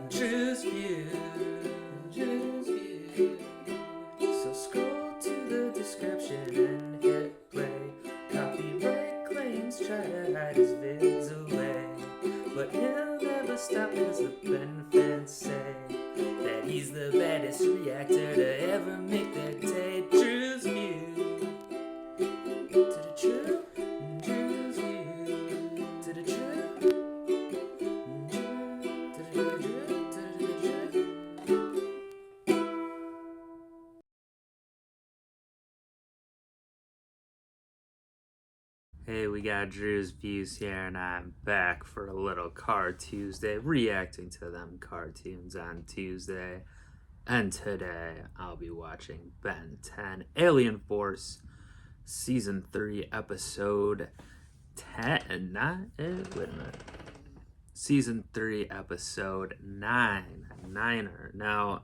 Drewz Viewz. Drewz Viewz. So scroll to the description and hit play. Copyright claims try to hide his vids away, but he'll never stop cause the Ben fans say that he's the baddest reactor to ever make their day. Drewz Viewz. To the true, Drewz Viewz. To the true. Hey, we got Drewz Viewz here, and I'm back for a little Car Tuesday, reacting to them cartoons on Tuesday. And today, I'll be watching Ben 10 Alien Force Season 3, Episode 10. Wait a minute. Season 3, Episode 9. Niner. Now,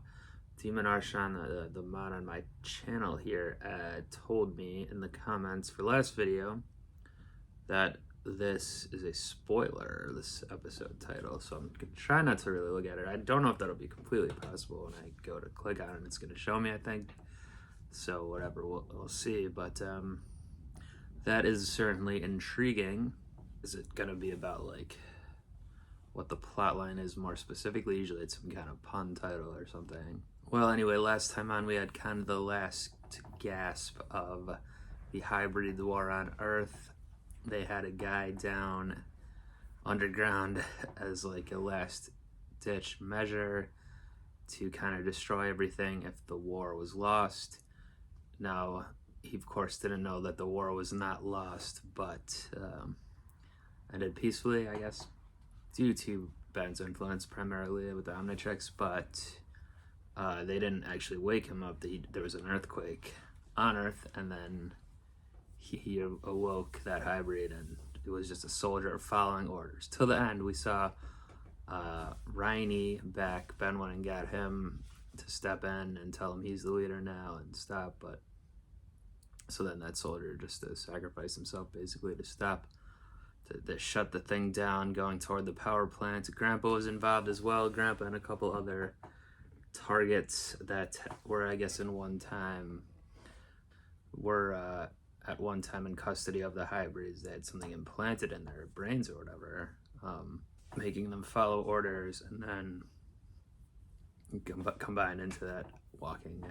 Demon Arshan, the mod on my channel here, told me in the comments for last video that this is a spoiler, this episode title, so I'm gonna try not to really look at it. I don't know if that'll be completely possible when I go to click on it. It's gonna show me, I think. So whatever, we'll see. But that is certainly intriguing. Is it gonna be about like what the plot line is more specifically? Usually it's some kind of pun title or something. Well, anyway, last time on we had kind of the last gasp of the hybrid war on Earth. They had a guy down underground as like a last ditch measure to kind of destroy everything if the war was lost. Now, he of course didn't know that the war was not lost, but ended peacefully, I guess, due to Ben's influence primarily with the Omnitrix, but they didn't actually wake him up. There was an earthquake on Earth, and then he awoke that hybrid, and it was just a soldier following orders. Till the end, we saw Rhiney back. Ben went and got him to step in and tell him he's the leader now and stop. But so then that soldier just to sacrifice himself basically to stop, to shut the thing down going toward the power plant. Grandpa was involved as well. Grandpa and a couple other targets that were, I guess, at one time in custody of the hybrids. They had something implanted in their brains or whatever, making them follow orders and then combine into that walking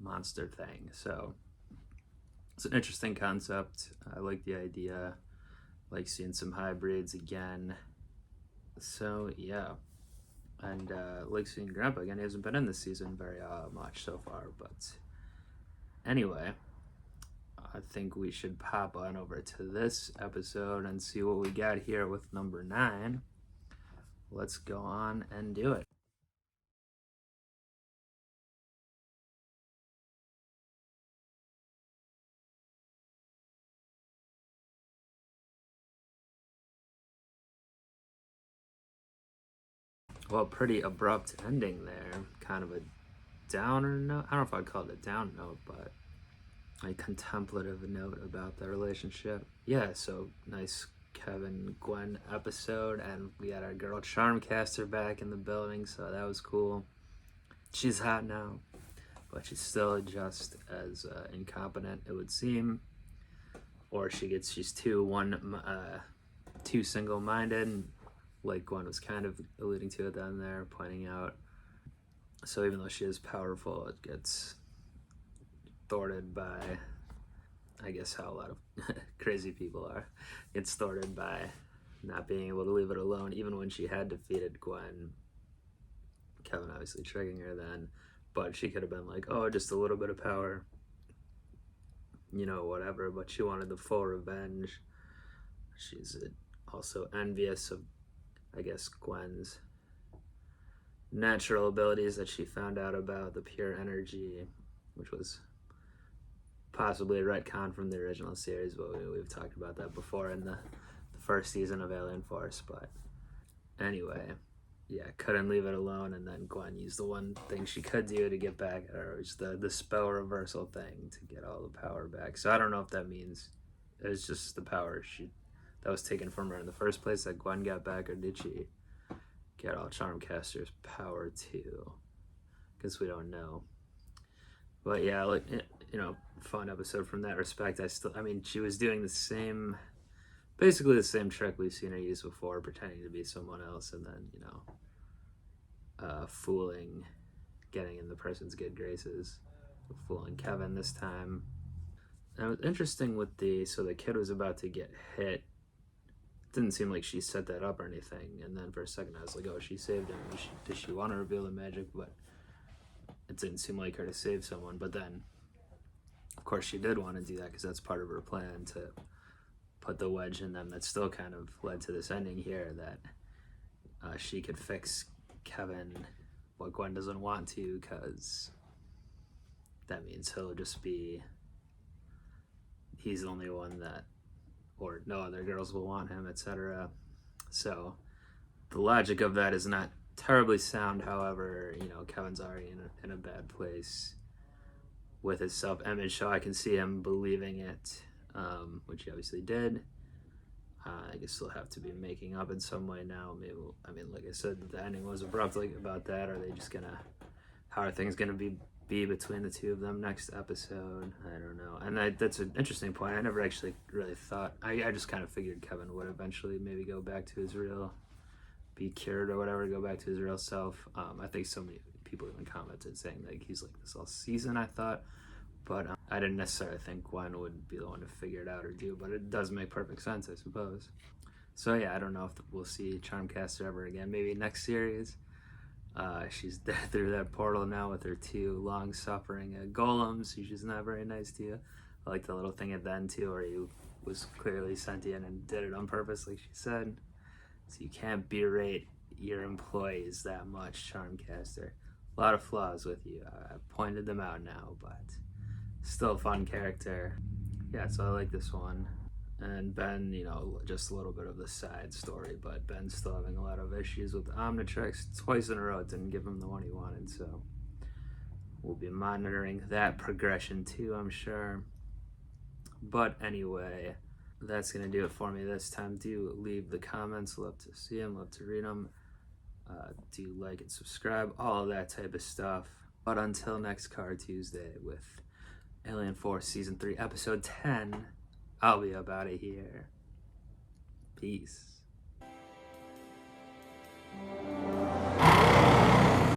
monster thing. So it's an interesting concept. I like the idea, like seeing some hybrids again. So yeah, and like seeing Grandpa again. He hasn't been in this season very much so far, but anyway, I think we should pop on over to this episode and see what we got here with number 9. Let's go on and do it. Well, pretty abrupt ending there. Kind of a downer note. I don't know if I'd call it a down note, but a contemplative note about the relationship. Yeah, so nice Kevin Gwen episode, and we had our girl Charmcaster back in the building, so that was cool. She's hot now, but she's still just as incompetent, it would seem, or she's too single-minded, like Gwen was kind of alluding to it down there, pointing out. So even though she is powerful, it gets thwarted by, I guess, how a lot of crazy people are. It's thwarted by not being able to leave it alone, even when she had defeated Gwen. Kevin obviously tricking her then, but she could have been like, oh, just a little bit of power, you know, whatever, but she wanted the full revenge. She's also envious of, I guess, Gwen's natural abilities that she found out about, the pure energy, which was possibly a retcon from the original series, but we've talked about that before in the first season of Alien Force. But anyway, yeah, couldn't leave it alone, and then Gwen used the one thing she could do to get back at her, which is the spell reversal thing to get all the power back. So I don't know if that means it was just the power that was taken from her in the first place that Gwen got back, or did she get all Charmcaster's power too, because we don't know. But yeah, like, you know, fun episode from that respect. I mean, she was doing the same, basically the same trick we've seen her use before, pretending to be someone else, and then, you know, fooling, getting in the person's good graces, fooling Kevin this time. And it was interesting with so the kid was about to get hit. It didn't seem like she set that up or anything, and then for a second I was like, oh, she saved him. Does she want to reveal the magic? But it didn't seem like her to save someone. But then, of course, she did want to do that because that's part of her plan to put the wedge in them. That still kind of led to this ending here that she could fix Kevin, what Gwen doesn't want to, because that means he's the only one that, or no other girls will want him, etc. So the logic of that is not terribly sound. However, you know, Kevin's already in a bad place with his self-image, so I can see him believing it, which he obviously did. I guess he'll have to be making up in some way now. Maybe, I mean, like I said, the ending was abrupt about that. Are they just gonna, how are things gonna be between the two of them next episode? I don't know. And that's an interesting point. I never actually really thought, I just kind of figured Kevin would eventually maybe go back to his real, be cured or whatever, go back to his real self. I think so many people even commented saying like he's like this all season, I thought, but I didn't necessarily think Gwen would be the one to figure it out or do, but it does make perfect sense, I suppose. So yeah, I don't know if we'll see Charmcaster ever again. Maybe next series. She's dead through that portal now with her two long-suffering golems. She's not very nice to you. I like the little thing at the end too, where he was clearly sentient and did it on purpose, like she said. So you can't berate your employees that much, Charmcaster. A lot of flaws with you. I've pointed them out now, but still a fun character. Yeah, so I like this one. And Ben, you know, just a little bit of the side story, but Ben's still having a lot of issues with Omnitrix. Twice in a row, it didn't give him the one he wanted, so we'll be monitoring that progression too, I'm sure. But anyway, that's going to do it for me this time. Do leave the comments. Love to see them, love to read them. Do like and subscribe, all of that type of stuff. But until next Car Tuesday with Alien Force Season 3, Episode 10, I'll be up out of here. Peace.